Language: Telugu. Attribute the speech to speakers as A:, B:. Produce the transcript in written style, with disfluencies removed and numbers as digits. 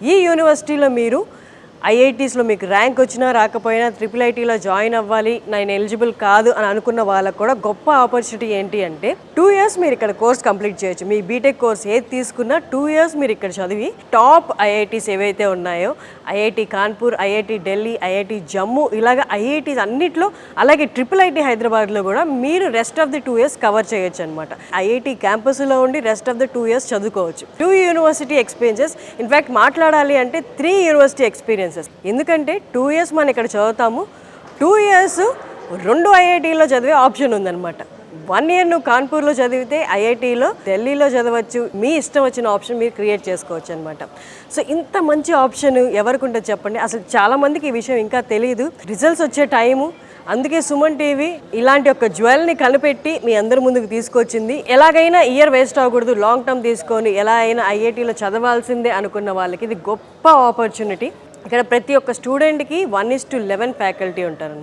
A: ఈ యూనివర్సిటీలో మీరు ఐఐటీస్లో మీకు ర్యాంక్ వచ్చినా రాకపోయినా IIITలో జాయిన్ అవ్వాలి, నేను ఎలిజిబుల్ కాదు అని అనుకున్న వాళ్ళకు కూడా గొప్ప ఆపర్చునిటీ ఏంటి అంటే 2 years మీరు ఇక్కడ కోర్స్ కంప్లీట్ చేయొచ్చు. మీ బీటెక్ కోర్స్ ఏది తీసుకున్నా 2 years మీరు ఇక్కడ చదివి టాప్ ఐఐటీస్ ఏవైతే ఉన్నాయో IIT Kanpur, IIT Delhi, IIT Jammu ఇలాగ ఐఐటీస్ అన్నిట్లో, అలాగే IIIT హైదరాబాద్లో కూడా మీరు rest of the 2 years cover చేయొచ్చు అనమాట. ఐఐటి క్యాంపస్లో ఉండి రెస్ట్ ఆఫ్ ది 2 years చదువుకోవచ్చు. 2 యూనివర్సిటీ ఎక్స్పీరియన్సెస్, ఇన్ఫ్యాక్ట్ మాట్లాడాలి అంటే 3 యూనివర్సిటీ ఎక్స్పీరియన్సెస్. ఎందుకంటే 2 years మనం ఇక్కడ చదువుతాము, 2 years 2 ఐఐటీలో చదివే ఆప్షన్ ఉందన్నమాట. 1 year నువ్వు కాన్పూర్లో చదివితే ఐఐటీలో ఢిల్లీలో చదవచ్చు. మీ ఇష్టం వచ్చిన ఆప్షన్ మీరు క్రియేట్ చేసుకోవచ్చు అనమాట. సో ఇంత మంచి ఆప్షన్ ఎవరికి ఉంటుంది చెప్పండి. అసలు చాలామందికి ఈ విషయం ఇంకా తెలియదు. రిజల్ట్స్ వచ్చే టైము, అందుకే సుమన్ టీవీ ఇలాంటి ఒక జ్యువెల్ని కనిపెట్టి మీ అందరి ముందుకు తీసుకొచ్చింది. ఎలాగైనా ఇయర్ వేస్ట్ అవ్వకూడదు, లాంగ్ టర్మ్ తీసుకొని ఎలా అయినా ఐఐటీలో చదవాల్సిందే అనుకున్న వాళ్ళకి ఇది గొప్ప ఆపర్చునిటీ. ఇక్కడ ప్రతి ఒక్క స్టూడెంట్కి 1:11 ఫ్యాకల్టీ ఉంటారు.